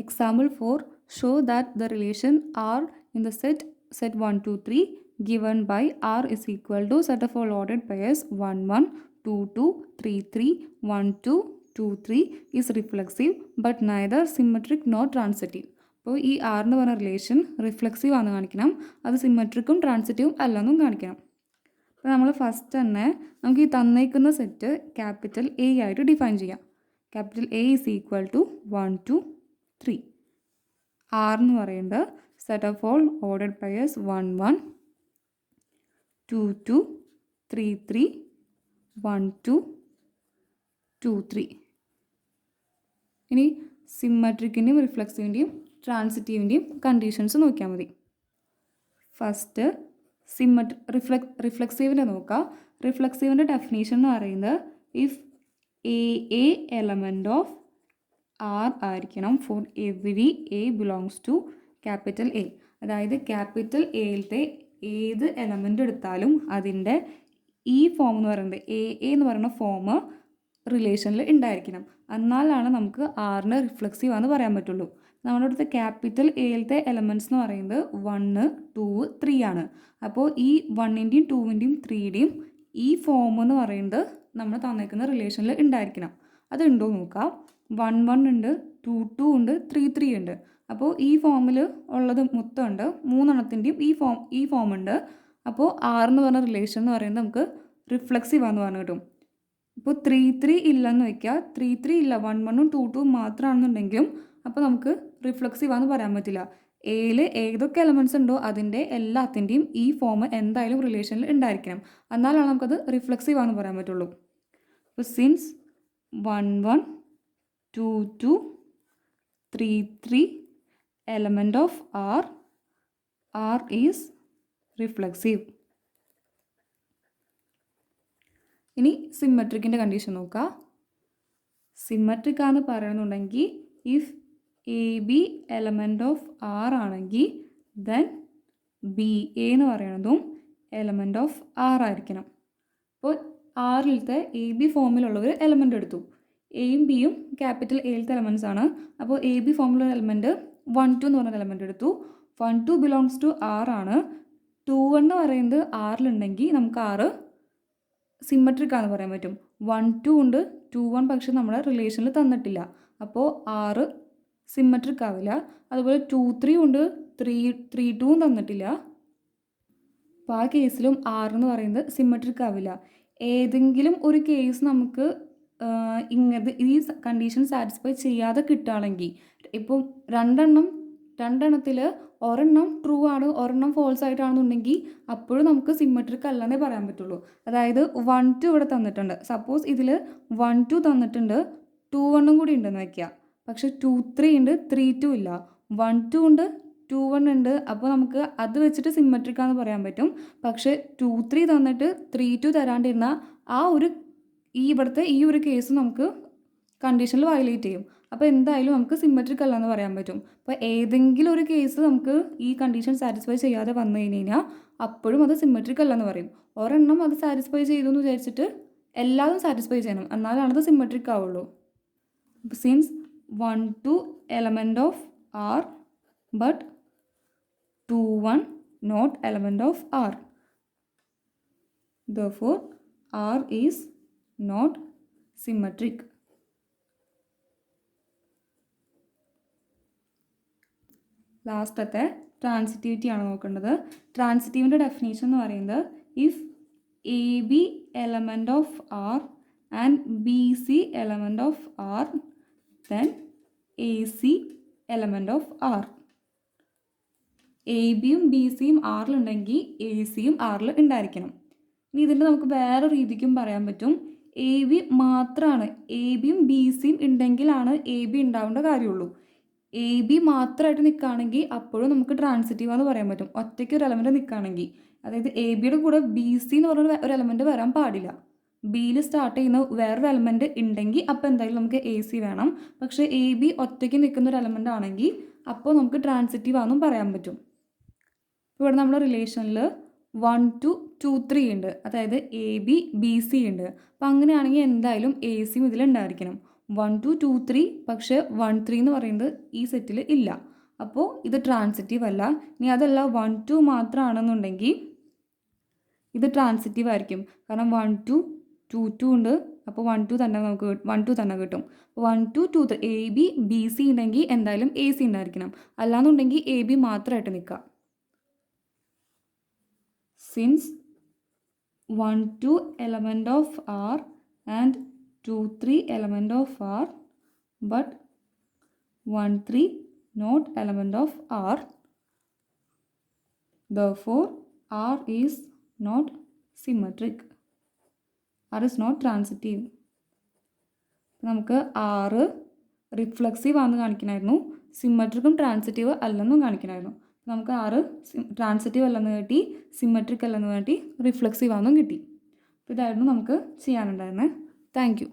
Example 4. Show that the relation R in the set 1, 2, 3 given by R is equal to set of all ordered pairs 1, 1, 2, 2, 3, 3, 1, 2, 2, 3 is reflexive but neither symmetric nor transitive. അപ്പോൾ ഈ R എന്ന് പറഞ്ഞ relation reflexive ആണെന്ന് കാണിക്കണം, അത് സിമെട്രിക്കും ട്രാൻസിറ്റീവും അല്ലെന്നും കാണിക്കണം. അപ്പോൾ നമ്മൾ ഫസ്റ്റ് തന്നെ നമുക്ക് ഈ തന്നേക്കുന്ന സെറ്റ് ക്യാപിറ്റൽ എ ആയിട്ട് ഡിഫൈൻ ചെയ്യാം. Capital A is equal to 1, 2, 3. R എന്ന് പറയുന്നത് set of all ordered pairs 1, 1, 2, 2, 3, 3, 1, 2, 2, 3. ഇനി സിമെട്രിക്കിൻ്റെയും റിഫ്ലെക്സീവിൻ്റെയും ട്രാൻസിറ്റീവിൻ്റെയും കണ്ടീഷൻസ് നോക്കിയാൽ മതി. ഫസ്റ്റ് റിഫ്ലെക്സീവിൻ്റെ നോക്കാം. റിഫ്ലെക്സീവിൻ്റെ ഡെഫിനേഷൻ എന്ന് പറയുന്നത് if a element of R ആയിരിക്കണം for every a belongs to capital A. അതായത് ക്യാപിറ്റൽ എയിലത്തെ ഏത് എലമെൻ്റ് എടുത്താലും അതിൻ്റെ ഈ ഫോം എന്ന് പറയുന്നത് എ എന്ന് പറയുന്ന ഫോം റിലേഷനിൽ ഉണ്ടായിരിക്കണം. എന്നാലാണ് നമുക്ക് ആറിന് റിഫ്ലെക്സീവ് ആണെന്ന് പറയാൻ പറ്റുള്ളൂ. നമ്മുടെ അടുത്ത് ക്യാപിറ്റൽ എയിലത്തെ എലമെൻറ്റ്സ് എന്ന് പറയുന്നത് 1, 2, 3 ആണ്. അപ്പോൾ ഈ 1ൻ്റെയും 2ൻ്റെയും 3യുടെയും ഈ ഫോം എന്ന് പറയുന്നത് നമ്മൾ തന്നേക്കുന്ന റിലേഷനിൽ ഉണ്ടായിരിക്കണം. അതുണ്ടോ നോക്കാം. 1, 1 ഉണ്ട്, 2, 2 ഉണ്ട്, 3, 3 ഉണ്ട്. അപ്പോൾ ഈ ഫോമിൽ ഉള്ളത് മൊത്തം ഉണ്ട്. 3 എണ്ണത്തിൻ്റെയും ഈ ഫോം ഉണ്ട്. അപ്പോൾ R എന്ന് പറഞ്ഞ റിലേഷൻ എന്ന് പറയുന്നത് നമുക്ക് റിഫ്ലെക്സീവ് ആണെന്ന് പറഞ്ഞു കിട്ടും. ഇപ്പോൾ 3, 3 ഇല്ലെന്ന് വയ്ക്കുക. 3, 3 ഇല്ല, 1, 1ഉം 2, 2ഉം മാത്രമാണെന്നുണ്ടെങ്കിലും അപ്പോൾ നമുക്ക് റിഫ്ലെക്സീവ് ആണെന്ന് പറയാൻ പറ്റില്ല. എയിൽ ഏതൊക്കെ എലമെൻറ്റ്സ് ഉണ്ടോ അതിൻ്റെ എല്ലാത്തിൻ്റെയും ഈ ഫോം എന്തായാലും റിലേഷനിൽ ഉണ്ടായിരിക്കണം. എന്നാലാണ് നമുക്കത് റിഫ്ലെക്സീവ് ആണെന്ന് പറയാൻ പറ്റുള്ളൂ. അപ്പോൾ since 1, 1, 2, 2, 3, 3 element of R is reflexive. ഇനി സിമെട്രിക്കിൻ്റെ കണ്ടീഷൻ നോക്കാം. സിമെട്രിക് ആണെന്ന് പറയുന്നുണ്ടെങ്കിൽ if A B element of R ആണെങ്കിൽ ദെൻ ബി എ എന്ന് പറയുന്നതും എലമെൻറ്റ് ഓഫ് ആർ ആയിരിക്കണം. അപ്പോൾ ആറിലത്തെ എ ബി ഫോമിലുള്ള ഒരു എലമെൻ്റ് എടുത്തു. എയും ബിയും ക്യാപിറ്റൽ എയിലത്തെ എലമെൻറ്റ്സ് ആണ്. അപ്പോൾ എ ബി ഫോമിലുള്ള എലമെൻറ്റ് 1, 2 എന്ന് പറഞ്ഞ എലമെൻറ്റ് എടുത്തു. 1, 2 ബിലോങ്സ് ടു ആർ ആണ്. 2, 1 എന്ന് പറയുന്നത് ആറിലുണ്ടെങ്കിൽ നമുക്ക് ആറ് സിമെട്രിക് ആണെന്ന് പറയാൻ പറ്റും. 1, 2 ഉണ്ട്, 2, 1 പക്ഷെ നമ്മുടെ റിലേഷനിൽ തന്നിട്ടില്ല. അപ്പോൾ ആറ് സിമെട്രിക് ആവില്ല. അതുപോലെ 2, 3 ഉണ്ട്, 3, 2ഉം തന്നിട്ടില്ല. അപ്പോൾ ആ കേസിലും ആറ് എന്ന് പറയുന്നത് സിമെട്രിക് ആവില്ല. ഏതെങ്കിലും ഒരു കേസ് നമുക്ക് ഇങ്ങനത്തെ ഈ കണ്ടീഷൻ സാറ്റിസ്ഫൈ ചെയ്യാതെ കിട്ടുകയാണെങ്കിൽ, ഇപ്പോൾ രണ്ടെണ്ണത്തിൽ ഒരെണ്ണം ട്രൂ ആണ്, ഒരെണ്ണം ഫോൾസ് ആയിട്ടാണെന്നുണ്ടെങ്കിൽ അപ്പോഴും നമുക്ക് സിമെട്രിക് അല്ലെന്നേ പറയാൻ പറ്റുള്ളൂ. അതായത് 1, 2 ഇവിടെ തന്നിട്ടുണ്ട്. സപ്പോസ് ഇതിൽ 1, 2 തന്നിട്ടുണ്ട്, 2, 1ഉം കൂടി ഉണ്ടെന്ന് വയ്ക്കുക. പക്ഷെ 2, 3 ഉണ്ട്, 3, 2 ഇല്ല. 1, 2 ഉണ്ട്, 2, 1 ഉണ്ട്. അപ്പോൾ നമുക്ക് അത് വെച്ചിട്ട് സിമെട്രിക് ആണെന്ന് പറയാൻ പറ്റും. പക്ഷേ 2, 3 തന്നിട്ട് 3, 2 തരാണ്ടിരുന്ന ഇവിടുത്തെ ഈ ഒരു കേസ് നമുക്ക് കണ്ടീഷനിൽ വയലേറ്റ് ചെയ്യും. അപ്പോൾ എന്തായാലും നമുക്ക് സിമെട്രിക് അല്ലെന്ന് പറയാൻ പറ്റും. അപ്പോൾ ഏതെങ്കിലും ഒരു കേസ് നമുക്ക് ഈ കണ്ടീഷൻ സാറ്റിസ്ഫൈ ചെയ്യാതെ വന്നു കഴിഞ്ഞാൽ അപ്പോഴും അത് സിമെട്രിക് അല്ലെന്ന് പറയും. ഒരെണ്ണം അത് സാറ്റിസ്ഫൈ ചെയ്തു എന്ന് വിചാരിച്ചിട്ട് എല്ലാതും സാറ്റിസ്ഫൈ ചെയ്യണം, എന്നാലാണ് അത് സിമെട്രിക് ആവുള്ളൂ. Since 1, 2 element of R but 2, 1 not element of R. Therefore R is not symmetric. ലാസ്റ്റത്തെ ട്രാൻസിറ്റിവിറ്റി ആണ് നോക്കേണ്ടത്. ട്രാൻസിറ്റീവിൻ്റെ ഡെഫിനേഷൻ എന്ന് പറയുന്നത് if A B element of R and B C element of R then A C element of R. A ബിയും B സിയും ആറിലുണ്ടെങ്കിൽ A സിയും ആറിൽ ഉണ്ടായിരിക്കണം. ഇനി ഇതിൻ്റെ നമുക്ക് വേറെ രീതിക്കും പറയാൻ പറ്റും. എ ബി മാത്രമാണ്, എ ബിയും ബി സിയും ഉണ്ടെങ്കിലാണ് എ ബി ഉണ്ടാവേണ്ട കാര്യമുള്ളൂ. എ ബി മാത്രമായിട്ട് നിൽക്കുകയാണെങ്കിൽ അപ്പോഴും നമുക്ക് ട്രാൻസിറ്റീവ് എന്ന് പറയാൻ പറ്റും. ഒറ്റയ്ക്ക് ഒരു എലമെൻറ്റ് നിൽക്കുകയാണെങ്കിൽ, അതായത് എ ബിയുടെ കൂടെ ബി സി എന്ന് പറഞ്ഞ ഒരു എലമെൻറ്റ് വരാൻ പാടില്ല. ബിയിൽ സ്റ്റാർട്ട് ചെയ്യുന്ന വേറൊരു എലമെൻറ്റ് ഉണ്ടെങ്കിൽ അപ്പോൾ എന്തായാലും നമുക്ക് എ സി വേണം. പക്ഷേ എ ബി ഒറ്റയ്ക്ക് നിൽക്കുന്ന ഒരു എലമെൻ്റ് ആണെങ്കിൽ അപ്പോൾ നമുക്ക് ട്രാൻസിറ്റീവ് ആണെന്നും പറയാൻ പറ്റും. ഇവിടെ നമ്മുടെ റിലേഷനിൽ 1, 2, 2, 3 ഉണ്ട്. അതായത് എ ബി ബി സി ഉണ്ട്. അപ്പോൾ അങ്ങനെയാണെങ്കിൽ എന്തായാലും എ സിയും ഇതിലുണ്ടായിരിക്കണം. 1 2 2 3 പക്ഷേ 1 3 എന്ന് പറയുന്നത് ഈ സെറ്റിൽ ഇല്ല. അപ്പോൾ ഇത് ട്രാൻസിറ്റീവ് അല്ല. ഇനി അതല്ല 1 2 മാത്രമാണെന്നുണ്ടെങ്കിൽ ഇത് ട്രാൻസിറ്റീവ് ആയിരിക്കും. കാരണം 1 2 2 2 ഉണ്ട്. അപ്പോൾ 1 2 തന്നെ നമുക്ക് 1 2 തന്നെ കിട്ടും. 1 2 2 3 എ ബി ബി സി ഉണ്ടെങ്കിൽ എന്തായാലും എ സി ഉണ്ടായിരിക്കണം. അല്ലാന്നുണ്ടെങ്കിൽ എ ബി മാത്രമായിട്ട് നിൽക്കുക. Since 1 2 element of R and 2 3 element of R but 1 3 not element of R, therefore R is not symmetric. R is not transitive. നമുക്ക് R റിഫ്ലക്സീവ് ആണെന്ന് കാണിക്കണമായിരുന്നു, സിമ്മട്രിക്കും transitive അല്ലെന്നും കാണിക്കണമായിരുന്നു. നമുക്ക് R ട്രാൻസിറ്റീവ് അല്ലെന്ന് കിട്ടി, സിമ്മട്രിക് അല്ലെന്ന് കിട്ടി, റിഫ്ലക്സീവ് ആണെന്നും കിട്ടി. അപ്പോൾ ഇതായിരുന്നു നമുക്ക് ചെയ്യാനുണ്ടായിരുന്നത്. Thank you.